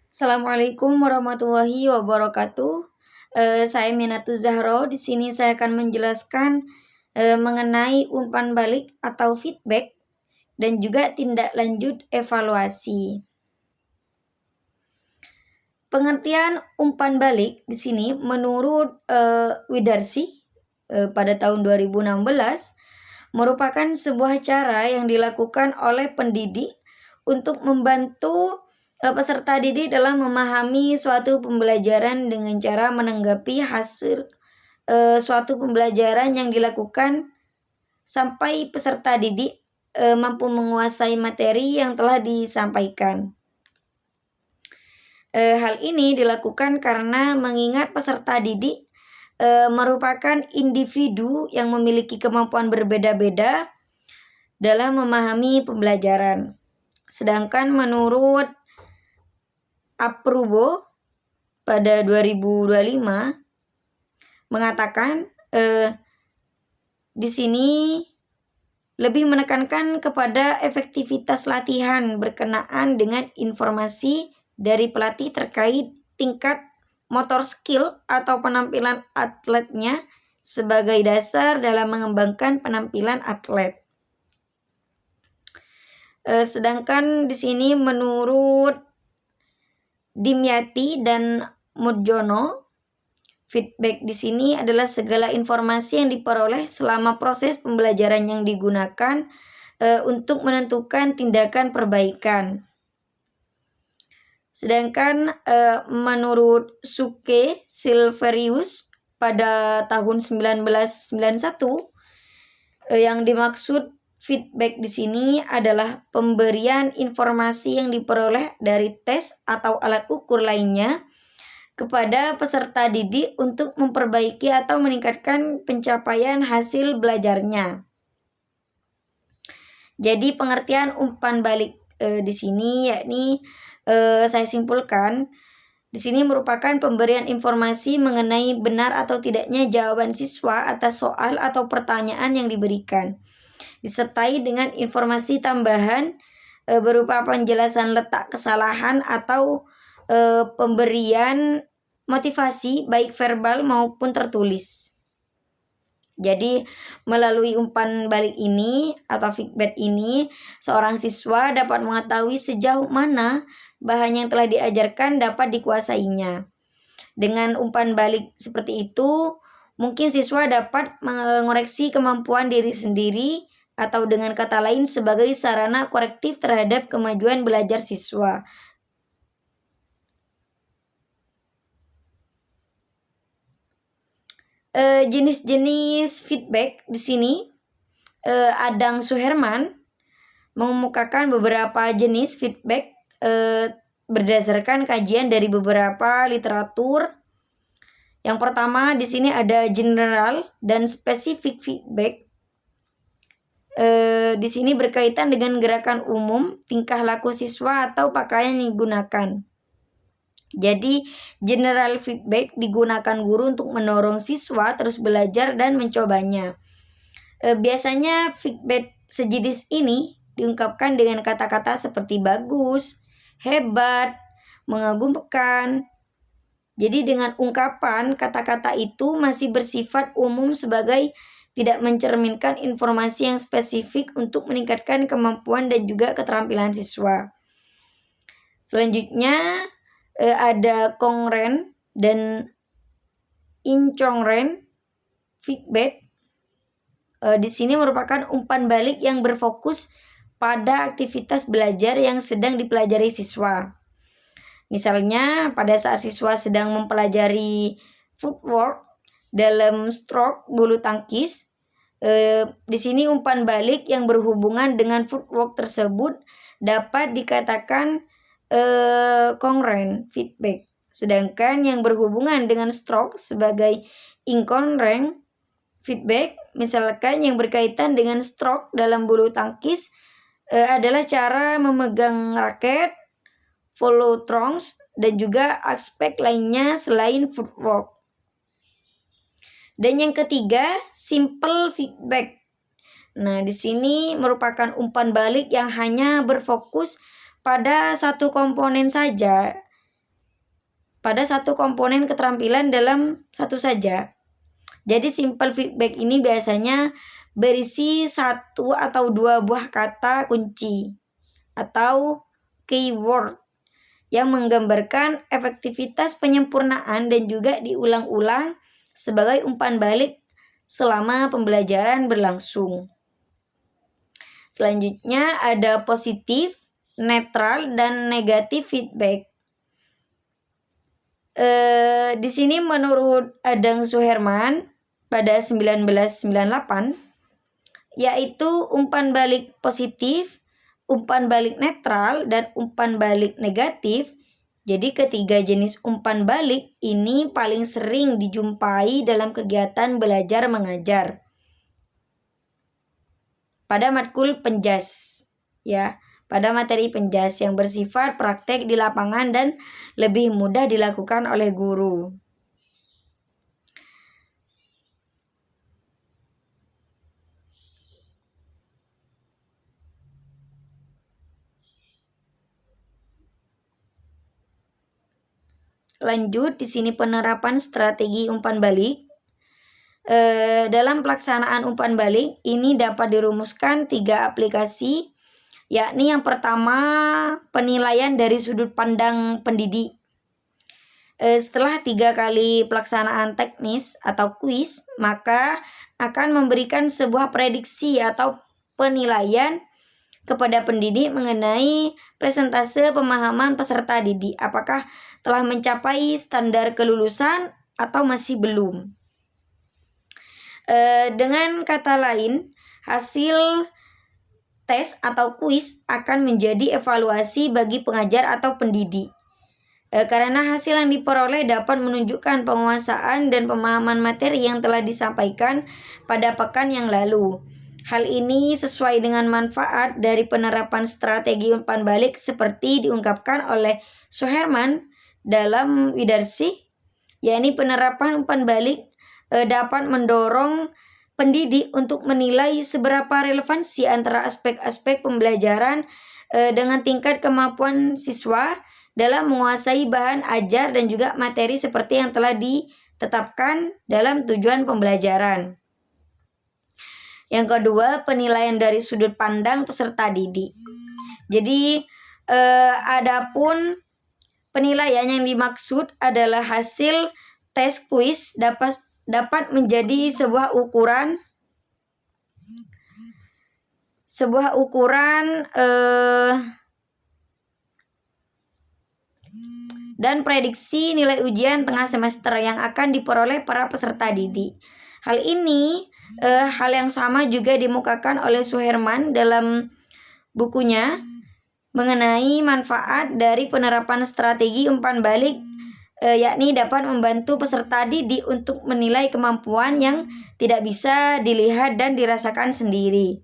Assalamualaikum warahmatullahi wabarakatuh. Saya Minatul Zahro. Di sini saya akan menjelaskan mengenai umpan balik atau feedback dan juga tindak lanjut evaluasi. Pengertian umpan balik di sini menurut Widarsi pada tahun 2016 merupakan sebuah cara yang dilakukan oleh pendidik untuk membantu peserta didik dalam memahami suatu pembelajaran dengan cara menanggapi hasil suatu pembelajaran yang dilakukan sampai peserta didik mampu menguasai materi yang telah disampaikan. Hal ini dilakukan karena mengingat peserta didik merupakan individu yang memiliki kemampuan berbeda-beda dalam memahami pembelajaran. Sedangkan menurut Aprubo pada 2025 mengatakan di sini lebih menekankan kepada efektivitas latihan berkenaan dengan informasi dari pelatih terkait tingkat motor skill atau penampilan atletnya sebagai dasar dalam mengembangkan penampilan atlet. Sedangkan di sini menurut Dimyati dan Mudjono, feedback di sini adalah segala informasi yang diperoleh selama proses pembelajaran yang digunakan untuk menentukan tindakan perbaikan. Sedangkan menurut Suke Silverius pada tahun 1991 yang dimaksud feedback di sini adalah pemberian informasi yang diperoleh dari tes atau alat ukur lainnya kepada peserta didik untuk memperbaiki atau meningkatkan pencapaian hasil belajarnya. Jadi pengertian umpan balik di sini yakni saya simpulkan di sini merupakan pemberian informasi mengenai benar atau tidaknya jawaban siswa atas soal atau pertanyaan yang diberikan, disertai dengan informasi tambahan berupa penjelasan letak kesalahan atau pemberian motivasi baik verbal maupun tertulis. Jadi melalui umpan balik ini atau feedback ini, seorang siswa dapat mengetahui sejauh mana bahan yang telah diajarkan dapat dikuasainya. Dengan umpan balik seperti itu, mungkin siswa dapat mengoreksi kemampuan diri sendiri atau dengan kata lain sebagai sarana korektif terhadap kemajuan belajar siswa. Jenis-jenis feedback di sini Adang Suherman mengemukakan beberapa jenis feedback berdasarkan kajian dari beberapa literatur. Yang pertama di sini ada general dan specific feedback. Di sini berkaitan dengan gerakan umum, tingkah laku siswa atau pakaian yang digunakan. Jadi general feedback digunakan guru untuk mendorong siswa terus belajar dan mencobanya. Biasanya feedback sejenis ini diungkapkan dengan kata-kata seperti bagus, hebat, mengagumkan. Jadi dengan ungkapan kata-kata itu masih bersifat umum sebagai tidak mencerminkan informasi yang spesifik untuk meningkatkan kemampuan dan juga keterampilan siswa. Selanjutnya ada Kongren dan Inchongren feedback. Di sini merupakan umpan balik yang berfokus pada aktivitas belajar yang sedang dipelajari siswa. Misalnya pada saat siswa sedang mempelajari footwork dalam stroke bulu tangkis, di sini umpan balik yang berhubungan dengan footwork tersebut dapat dikatakan kongren feedback. Sedangkan yang berhubungan dengan stroke sebagai inkongren feedback, misalkan yang berkaitan dengan stroke dalam bulu tangkis adalah cara memegang raket, follow throws, dan juga aspek lainnya selain footwork. Dan yang ketiga, simple feedback. Nah, di sini merupakan umpan balik yang hanya berfokus pada satu komponen saja pada satu komponen keterampilan dalam satu saja. Jadi simple feedback ini biasanya berisi 1 atau 2 buah kata kunci atau keyword yang menggambarkan efektivitas penyempurnaan dan juga diulang-ulang sebagai umpan balik selama pembelajaran berlangsung. Selanjutnya ada positif, netral, dan negatif feedback. Di sini menurut Adang Suherman pada 1998, yaitu umpan balik positif, umpan balik netral, dan umpan balik negatif. Jadi ketiga jenis umpan balik ini paling sering dijumpai dalam kegiatan belajar mengajar pada matkul penjas, ya, pada materi penjas yang bersifat praktek di lapangan dan lebih mudah dilakukan oleh guru. Lanjut, di sini penerapan strategi umpan balik. Dalam pelaksanaan umpan balik ini dapat dirumuskan 3 aplikasi, yakni yang pertama penilaian dari sudut pandang pendidik. Setelah 3 kali pelaksanaan teknis atau kuis, maka akan memberikan sebuah prediksi atau penilaian kepada pendidik mengenai presentase pemahaman peserta didik, apakah telah mencapai standar kelulusan atau masih belum. Dengan kata lain, hasil tes atau kuis akan menjadi evaluasi bagi pengajar atau pendidik. Karena hasil yang diperoleh dapat menunjukkan penguasaan dan pemahaman materi yang telah disampaikan pada pekan yang lalu. Hal ini sesuai dengan manfaat dari penerapan strategi umpan balik seperti diungkapkan oleh Suherman dalam Widarsih, yakni penerapan umpan balik dapat mendorong pendidik untuk menilai seberapa relevansi antara aspek-aspek pembelajaran dengan tingkat kemampuan siswa dalam menguasai bahan ajar dan juga materi seperti yang telah ditetapkan dalam tujuan pembelajaran. Yang kedua, penilaian dari sudut pandang peserta didik. Jadi adapun penilaian yang dimaksud adalah hasil tes kuis dapat menjadi sebuah ukuran dan prediksi nilai ujian tengah semester yang akan diperoleh para peserta didik. Hal ini hal yang sama juga dimukakan oleh Suherman dalam bukunya mengenai manfaat dari penerapan strategi umpan balik, yakni dapat membantu peserta didik untuk menilai kemampuan yang tidak bisa dilihat dan dirasakan sendiri.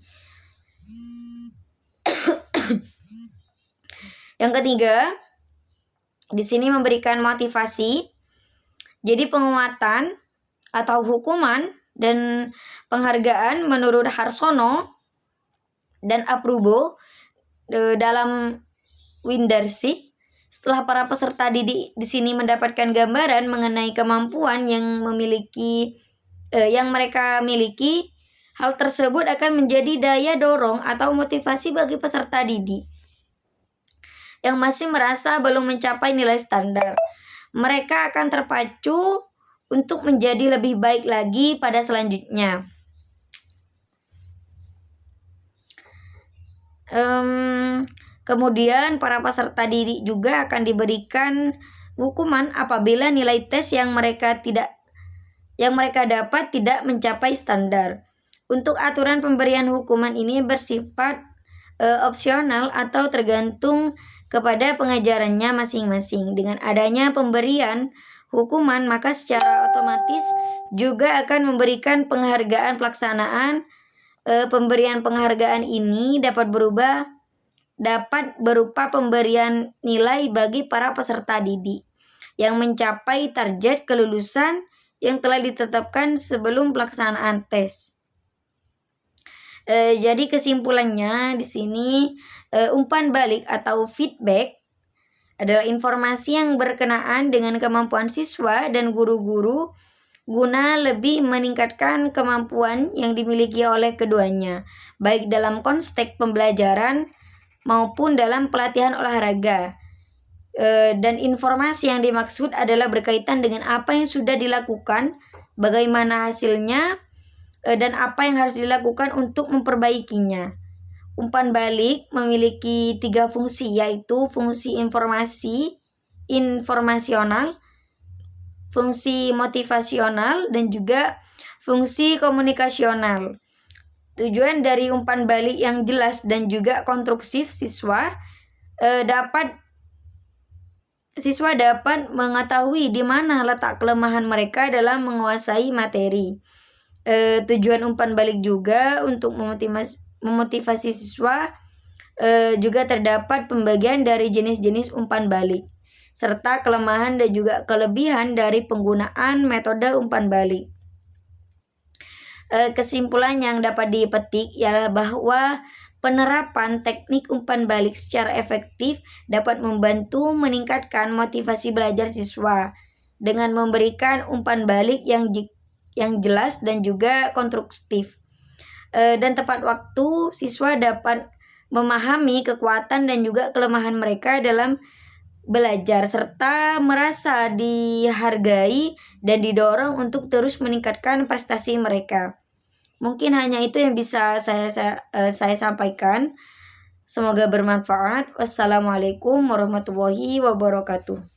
Yang ketiga, di sini memberikan motivasi. Jadi penguatan atau hukuman dan penghargaan menurut Harsono dan Aprubo dalam Widarsih. Setelah para peserta didik di sini mendapatkan gambaran mengenai kemampuan yang mereka miliki, hal tersebut akan menjadi daya dorong atau motivasi bagi peserta didik yang masih merasa belum mencapai nilai standar. Mereka akan terpacu untuk menjadi lebih baik lagi pada selanjutnya. Kemudian para peserta didik juga akan diberikan hukuman apabila nilai tes yang mereka dapat tidak mencapai standar. Untuk aturan pemberian hukuman ini bersifat opsional atau tergantung kepada pengajarannya masing-masing. Dengan adanya pemberian hukuman, maka secara otomatis juga akan memberikan penghargaan pelaksanaan. Pemberian penghargaan ini dapat berupa pemberian nilai bagi para peserta didik yang mencapai target kelulusan yang telah ditetapkan sebelum pelaksanaan tes. Jadi kesimpulannya di sini umpan balik atau feedback adalah informasi yang berkenaan dengan kemampuan siswa dan guru-guru guna lebih meningkatkan kemampuan yang dimiliki oleh keduanya, baik dalam konteks pembelajaran maupun dalam pelatihan olahraga. Dan informasi yang dimaksud adalah berkaitan dengan apa yang sudah dilakukan, bagaimana hasilnya, dan apa yang harus dilakukan untuk memperbaikinya. Umpan balik memiliki 3 fungsi, yaitu fungsi informasional, fungsi motivasional, dan juga fungsi komunikasional. Tujuan dari umpan balik yang jelas dan juga konstruktif siswa dapat mengetahui di mana letak kelemahan mereka dalam menguasai materi. Tujuan umpan balik juga untuk memotivasi siswa. Juga terdapat pembagian dari jenis-jenis umpan balik serta kelemahan dan juga kelebihan dari penggunaan metode umpan balik. Kesimpulan yang dapat dipetik ialah bahwa penerapan teknik umpan balik secara efektif dapat membantu meningkatkan motivasi belajar siswa dengan memberikan umpan balik yang jelas dan juga konstruktif. Dan tepat waktu, siswa dapat memahami kekuatan dan juga kelemahan mereka dalam belajar serta merasa dihargai dan didorong untuk terus meningkatkan prestasi mereka. Mungkin hanya itu yang bisa saya sampaikan. Semoga bermanfaat. Wassalamualaikum warahmatullahi wabarakatuh.